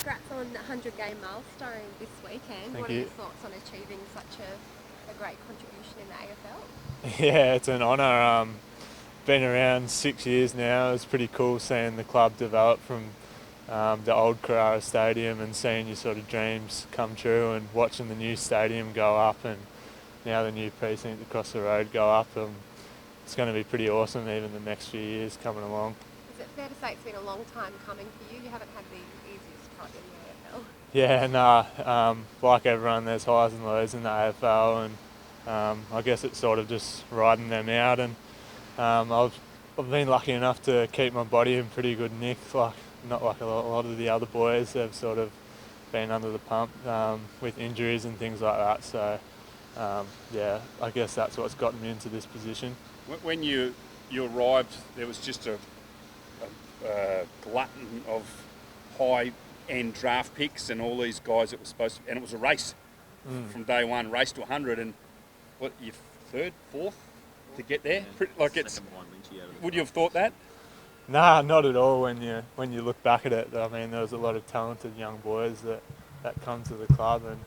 Congrats on the 100-game milestone this weekend. Thank What are you. your thoughts on achieving such a great contribution in the AFL? Yeah, it's an honour. Been around 6 years now. It's pretty cool seeing the club develop from the old Carrara Stadium and seeing your sort of dreams come true and watching the new stadium go up and now the new precinct across the road go up. It's going to be pretty awesome even the next few years coming along. Is it fair to say it's been a long time coming for you? You haven't had the easiest time in the AFL. Yeah, nah, like everyone, there's highs and lows in the AFL and I guess it's sort of just riding them out and I've been lucky enough to keep my body in pretty good nick, like not like a lot of the other boys. They've sort of been under the pump with injuries and things like that. So yeah, I guess that's what's gotten me into this position. When you arrived, there was just a glutton of high-end draft picks and all these guys that were supposed to, and it was a race from day one, race to 100, and what, you third, fourth to get there? Like it's. Would you have thought that? Nah, not at all. When you look back at it, I mean, there was a lot of talented young boys that come to the club, and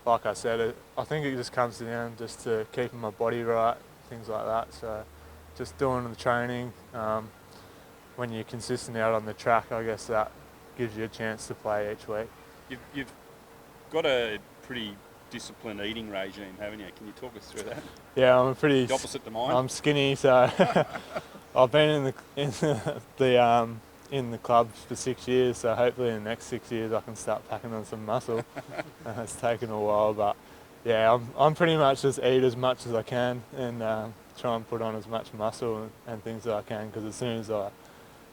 like I said, I think it just comes down just to keeping my body right, things like that. So just doing the training. When you're consistent out on the track, I guess that gives you a chance to play each week. You've got a pretty disciplined eating regime, haven't you? Can you talk us through that? Yeah, I'm pretty. The opposite to mine. I'm skinny, so I've been in the club for 6 years. So hopefully in the next 6 years I can start packing on some muscle. It's taken a while, but yeah, I'm pretty much just eat as much as I can and try and put on as much muscle and things as I can, because as soon as I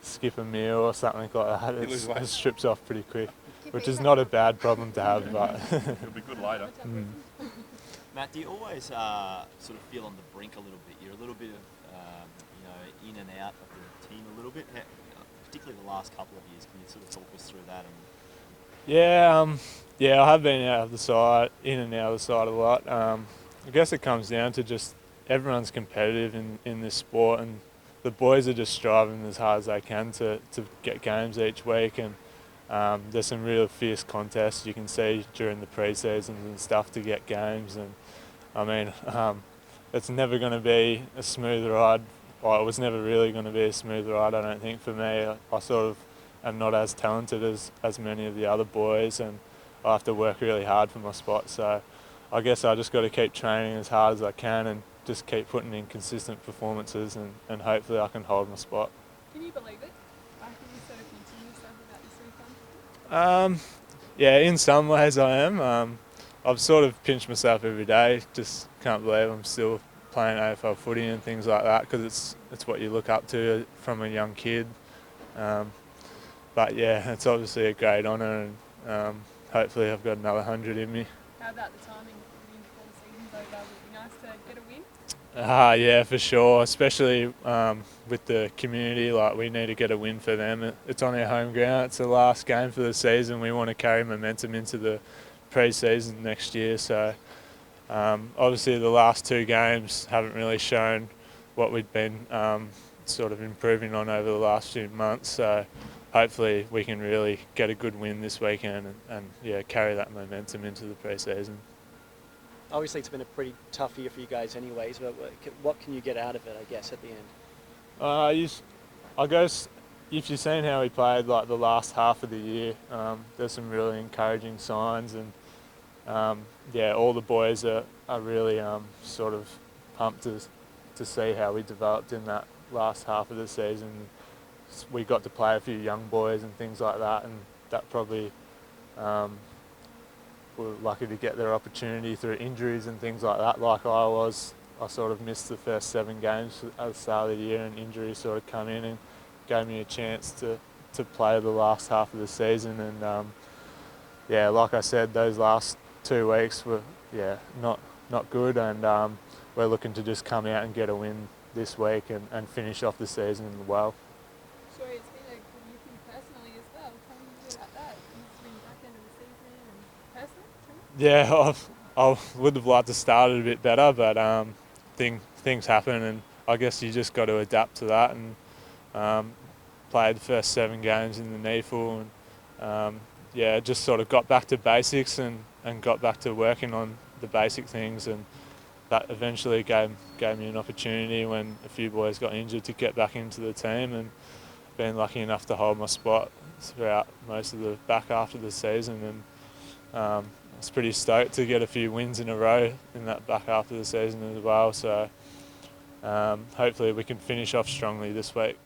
skip a meal or something like that, it strips off pretty quick, which is not a bad problem to have, but it'll be good later. Matt, do you always sort of feel on the brink a little bit? You're a little bit of, in and out of the team a little bit, particularly the last couple of years. Can you sort of talk us through that? Yeah, I have been out of the side, in and out of the side a lot. I guess it comes down to just everyone's competitive in this sport, and the boys are just striving as hard as they can to get games each week, and there's some real fierce contests you can see during the pre-seasons and stuff to get games, and I mean, it's never going to be a smooth ride. Well, it was never really going to be a smooth ride, I don't think, for me. I sort of am not as talented as many of the other boys, and I have to work really hard for my spot, so I guess I just got to keep training as hard as I can and just keep putting in consistent performances, and hopefully I can hold my spot. Can you believe it? Like, can you sort of continue stuff about this weekend? Yeah, in some ways I am. I've sort of pinched myself every day. Just can't believe I'm still playing AFL footy and things like that, because it's what you look up to from a young kid. But yeah, it's obviously a great honour, and hopefully I've got another 100 in me. How about the timing before the season's over? Would it be nice to get a win? Yeah, for sure, especially with the community. Like, we need to get a win for them. It's on our home ground. It's the last game for the season. We want to carry momentum into the pre-season next year. So obviously the last two games haven't really shown what we've been sort of improving on over the last few months. So hopefully we can really get a good win this weekend and yeah, carry that momentum into the pre-season. Obviously, it's been a pretty tough year for you guys anyways, but what can you get out of it, I guess, at the end? I guess if you've seen how we played like the last half of the year, there's some really encouraging signs, and yeah, all the boys are really sort of pumped to see how we developed in that last half of the season. We got to play a few young boys and things like that, and that probably were lucky to get their opportunity through injuries and things like that, like I was. I sort of missed the first 7 games at the start of the year, and injuries sort of come in and gave me a chance to play the last half of the season. And yeah, like I said, those last 2 weeks were not good, and we're looking to just come out and get a win this week and finish off the season well. Sure, it's been a good year for you personally as well. Tell me a bit about that. It's been back end of the season and personally. Yeah, I would have liked to start it a bit better, but things happen, and I guess you just got to adapt to that, and played the first 7 games in the NEAFL, and yeah, just sort of got back to basics and got back to working on the basic things, and that eventually gave me an opportunity when a few boys got injured to get back into the team, and been lucky enough to hold my spot throughout most of the back half of the season, and I was pretty stoked to get a few wins in a row in that back half of the season as well. So hopefully we can finish off strongly this week.